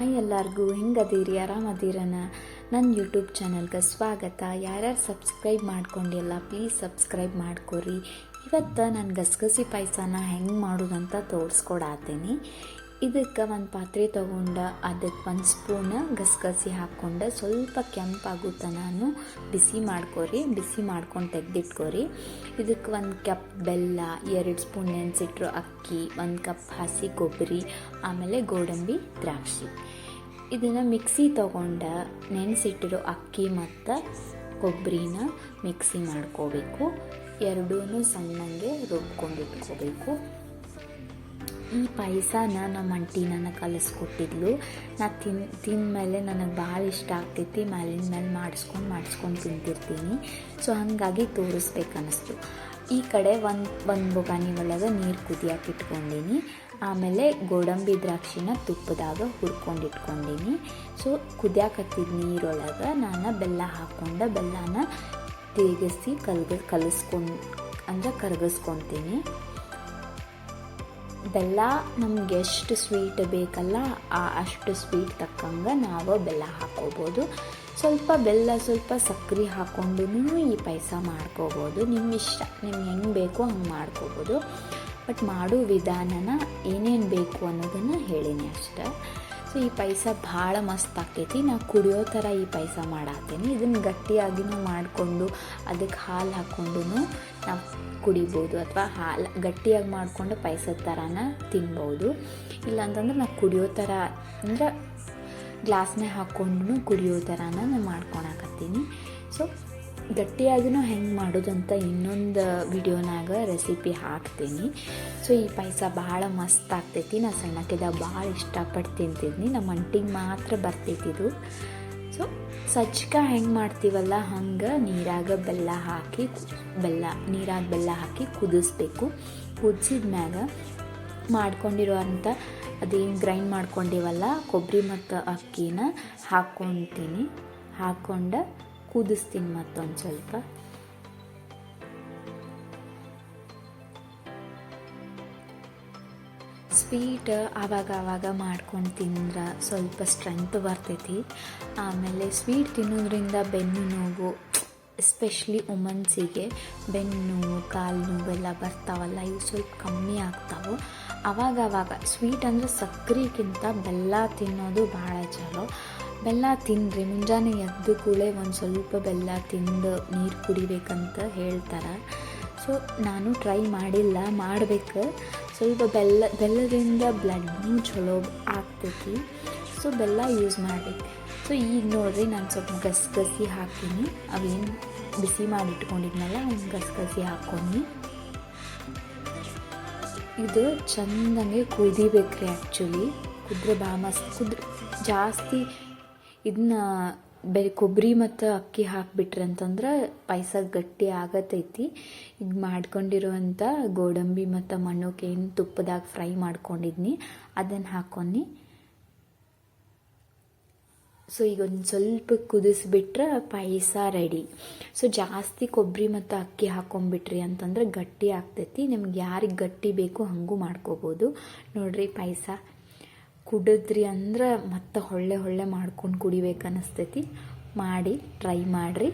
Hi ಎಲ್ಲರಿಗೂ ಹೆಂಗದೀರಿ ಆರಾಮದೀರನ ನನ್ನ YouTube ಚಾನಲ್ಗೆ ಸ್ವಾಗತ. ಯಾರ್ಯಾರು ಸಬ್ಸ್ಕ್ರೈಬ್ ಮಾಡ್ಕೊಂಡಿಲ್ಲ ಪ್ಲೀಸ್ ಸಬ್ಸ್ಕ್ರೈಬ್ ಮಾಡ್ಕೊರಿ. ಇವತ್ತು ನಾನು ಗಸಗಸಿ ಪಾಯಸನ ಹೆಂಗೆ ಮಾಡೋದಂತ ತೋರಿಸ್ಕೊಡತ್ತೀನಿ. ಇದಕ್ಕೆ ಒಂದು ಪಾತ್ರೆ ತೊಗೊಂಡು ಅದಕ್ಕೆ ಒಂದು ಸ್ಪೂನ್ ಗಸಗಸಿ ಹಾಕ್ಕೊಂಡು ಸ್ವಲ್ಪ ಕೆಂಪಾಗುತ್ತಾ ನಾನು ಬಿಸಿ ಮಾಡ್ಕೊರಿ. ಬಿಸಿ ಮಾಡ್ಕೊಂಡು ತೆಗೆದಿಟ್ಕೊರಿ. ಇದಕ್ಕೆ 1 ಕಪ್ ಬೆಲ್ಲ, 2 ಸ್ಪೂನ್ ನೆನೆಸಿಟ್ರು ಅಕ್ಕಿ, 1 ಕಪ್ ಹಸಿ ಕೊಬ್ಬರಿ, ಆಮೇಲೆ ಗೋಡಂಬಿ, ದ್ರಾಕ್ಷಿ. ಇದನ್ನು ಮಿಕ್ಸಿ ತೊಗೊಂಡು ನೆನೆಸಿಟ್ಟಿರೋ ಅಕ್ಕಿ ಮತ್ತು ಕೊಬ್ಬರಿನ ಮಿಕ್ಸಿ ಮಾಡ್ಕೋಬೇಕು. ಎರಡೂ ಸಣ್ಣಂಗೆ ರುಬ್ಕೊಂಡು ಇಟ್ಕೋಬೇಕು. ಈ ಪಾಯಸನ ನಮ್ಮ ಅಂಟಿ ನನಗೆ ಕಲಿಸ್ಕೊಟ್ಟಿದ್ಲು. ನಾ ತಿಂದಮೇಲೆ ನನಗೆ ಭಾಳ ಇಷ್ಟ ಆಗ್ತೈತಿ. ಮೇಲಿನ ಮೇಲೆ ಮಾಡಿಸ್ಕೊಂಡು ತಿಂತಿರ್ತೀನಿ. ಸೊ ಹಾಗಾಗಿ ತೋರಿಸ್ಬೇಕನ್ನಿಸ್ತು. ಈ ಕಡೆ ಒಂದು ಬೊಗಾನಿ ಒಳಗೆ ನೀರು ಕುದಿಯಕ್ಕೆ ಇಟ್ಕೊಂಡೀನಿ. ಆಮೇಲೆ ಗೋಡಂಬಿ ದ್ರಾಕ್ಷಿನ ತುಪ್ಪದಾಗ ಹುರ್ಕೊಂಡು ಇಟ್ಕೊಂಡೀನಿ. ಸೊ ಕುದಿಯಾಕತ್ತಿದ್ದ ನೀರೊಳಗೆ ನಾನು ಬೆಲ್ಲ ಹಾಕ್ಕೊಂಡು ಬೆಲ್ಲನ ತಿರುಗಿಸಿ ಕರಗಿಸ್ಕೊತೀನಿ. ಬೆಲ್ಲ ನಮ್ಗೆ ಎಷ್ಟು ಸ್ವೀಟ್ ಬೇಕಲ್ಲ ಅಷ್ಟು ಸ್ವೀಟ್ ತಕ್ಕಂಗೆ ನಾವು ಬೆಲ್ಲ ಹಾಕ್ಕೋಬೋದು. ಸ್ವಲ್ಪ ಬೆಲ್ಲ ಸ್ವಲ್ಪ ಸಕ್ಕರೆ ಹಾಕ್ಕೊಂಡು ಈ ಪಾಯಸ ಮಾಡ್ಕೋಬೋದು. ನಿಮ್ಮ ಇಷ್ಟ, ನಿಮ್ಗೆ ಹೆಂಗೆ ಬೇಕೋ ಹಂಗೆ ಮಾಡ್ಕೋಬೋದು. ಬಟ್ ಮಾಡೋ ವಿಧಾನನ ಏನೇನು ಬೇಕು ಅನ್ನೋದನ್ನು ಹೇಳೀನಿ ಅಷ್ಟೆ. ಸೊ ಈ ಪಾಯಸ ಭಾಳ ಮಸ್ತ್ ಆಕೈತಿ. ನಾವು ಕುಡಿಯೋ ಥರ ಈ ಪಾಯಸ ಮಾಡತ್ತೀನಿ. ಇದನ್ನು ಗಟ್ಟಿಯಾಗಿನೂ ಮಾಡಿಕೊಂಡು ಅದಕ್ಕೆ ಹಾಲು ಹಾಕ್ಕೊಂಡು ನಾವು ಕುಡಿಬೋದು, ಅಥವಾ ಹಾಲು ಗಟ್ಟಿಯಾಗಿ ಮಾಡಿಕೊಂಡು ಪಾಯಸದ ಥರನ ತಿನ್ಬೋದು. ಇಲ್ಲಾಂತಂದ್ರೆ ನಾವು ಕುಡಿಯೋ ಥರ ಅಂದ್ರೆ ಗ್ಲಾಸ್ನಾಗ ಹಾಕ್ಕೊಂಡು ಕುಡಿಯೋ ಥರನ ನಾನು ಮಾಡ್ಕೊಳಕತ್ತೀನಿ. ಸೊ ಗಟ್ಟಿಯಾಗಿನೂ ಹೆಂಗೆ ಮಾಡೋದಂತ ಇನ್ನೊಂದು ವಿಡಿಯೋನಾಗ ರೆಸಿಪಿ ಹಾಕ್ತೀನಿ. ಸೊ ಈ ಪಾಯಸ ಭಾಳ ಮಸ್ತ್ ಆಗ್ತೈತಿ. ನಾನು ಸಣ್ಣಕ್ಕಿದ್ದಾಗ ಭಾಳ ಇಷ್ಟಪಟ್ಟು ತಿಂತಿದ್ನಿ. ನಮ್ಮ ಅಂಟಿಗೆ ಮಾತ್ರ ಬರ್ತೈತಿದು. ಸೊ ಸಜ್ಕ ಹೆಂಗೆ ಮಾಡ್ತೀವಲ್ಲ ಹಂಗೆ ನೀರಾಗ ಬೆಲ್ಲ ಹಾಕಿ ಕುದಿಸ್ಬೇಕು. ಕುದಿಸಿದ ಮ್ಯಾಗ ಮಾಡ್ಕೊಂಡಿರೋಂಥ ಅದೇನು ಗ್ರೈಂಡ್ ಮಾಡ್ಕೊಂಡಿವಲ್ಲ ಕೊಬ್ಬರಿ ಮತ್ತು ಅಕ್ಕಿನ ಹಾಕ್ಕೊಂಡು ಕುದಿಸ್ತೀನಿ ಮತ್ತೊಂದು ಸ್ವಲ್ಪ. ಸ್ವೀಟ್ ಆವಾಗ ಮಾಡ್ಕೊಂಡು ತಿಂದ್ರೆ ಸ್ವಲ್ಪ ಸ್ಟ್ರೆಂತ್ ಬರ್ತೈತಿ. ಆಮೇಲೆ ಸ್ವೀಟ್ ತಿನ್ನೋದ್ರಿಂದ ಬೆನ್ನು ನೋವು, ಎಸ್ಪೆಷಲಿ ವುಮನ್ಸಿಗೆ ಬೆನ್ನು ನೋವು, ಕಾಲು ನೋವೆಲ್ಲ ಬರ್ತಾವಲ್ಲ, ಇವು ಸ್ವಲ್ಪ ಕಮ್ಮಿ ಆಗ್ತಾವೆ. ಆವಾಗ ಸ್ವೀಟ್ ಅಂದರೆ ಸಕ್ಕರೆಗಿಂತ ಬೆಲ್ಲ ತಿನ್ನೋದು ಭಾಳ ಚಲೋ. ಬೆಲ್ಲ ತಿನ್ನಿರಿ. ಮುಂಜಾನೆ ಎದ್ದು ಕೂಡಲೇ ಒಂದು ಸ್ವಲ್ಪ ಬೆಲ್ಲ ತಿಂದು ನೀರು ಕುಡಿಬೇಕಂತ ಹೇಳ್ತಾರೆ. ಸೊ ನಾನು ಟ್ರೈ ಮಾಡಿಲ್ಲ, ಮಾಡಬೇಕು. ಸ್ವಲ್ಪ ಬೆಲ್ಲದಿಂದ ಬ್ಲಡ್ನೂ ಚಲೋ ಆಗ್ತೈತಿ. ಸೊ ಬೆಲ್ಲ ಯೂಸ್ ಮಾಡಬೇಕು. ಸೊ ಈಗ ನೋಡಿರಿ ನಾನು ಸ್ವಲ್ಪ ಗಸಗಸಿ ಹಾಕೀನಿ. ಅವೇನು ಬಿಸಿ ಮಾಡಿಟ್ಕೊಂಡಿದ್ನಲ್ಲ ಒಂದು ಗಸಗಸಿ ಹಾಕ್ಕೊಂಡು ಇದು ಚೆಂದಂಗೆ ಕುದಿಬೇಕ್ರಿ. ಆ್ಯಕ್ಚುಲಿ ಕುದ್ರೆ ಭಾಳ ಮಸ್ತ್ ಜಾಸ್ತಿ ಇದನ್ನ ಕೊಬ್ಬರಿ ಮತ್ತು ಅಕ್ಕಿ ಹಾಕಿಬಿಟ್ರಿ ಅಂತಂದ್ರೆ ಪಾಯಸ ಗಟ್ಟಿ ಆಗತೈತಿ. ಈಗ ಮಾಡ್ಕೊಂಡಿರುವಂಥ ಗೋಡಂಬಿ ಮತ್ತು ಮಣ್ಣಕ್ಕೆ ಏನು ತುಪ್ಪದಾಗ ಫ್ರೈ ಮಾಡ್ಕೊಂಡಿದ್ನಿ ಅದನ್ನು ಹಾಕ್ಕೊಂಡು ಸೊ ಈಗ ಒಂದು ಸ್ವಲ್ಪ ಕುದಿಸ್ಬಿಟ್ರೆ ಪಾಯಸ ರೆಡಿ. ಸೊ ಜಾಸ್ತಿ ಕೊಬ್ಬರಿ ಮತ್ತು ಅಕ್ಕಿ ಹಾಕ್ಕೊಂಬಿಟ್ರಿ ಅಂತಂದ್ರೆ ಗಟ್ಟಿ ಆಗ್ತೈತಿ. ನಿಮ್ಗೆ ಯಾರಿಗೆ ಗಟ್ಟಿ ಬೇಕು ಹಾಗೂ ಮಾಡ್ಕೋಬೋದು. ನೋಡ್ರಿ ಪಾಯಸ ಕುಡಿದ್ರಿ ಅಂದ್ರೆ ಮತ್ತೆ ಹೊಳ್ಳೆ ಮಾಡ್ಕೊಂಡು ಕುಡಿಬೇಕು ಅನ್ನಿಸ್ತೈತಿ. ಟ್ರೈ ಮಾಡಿರಿ.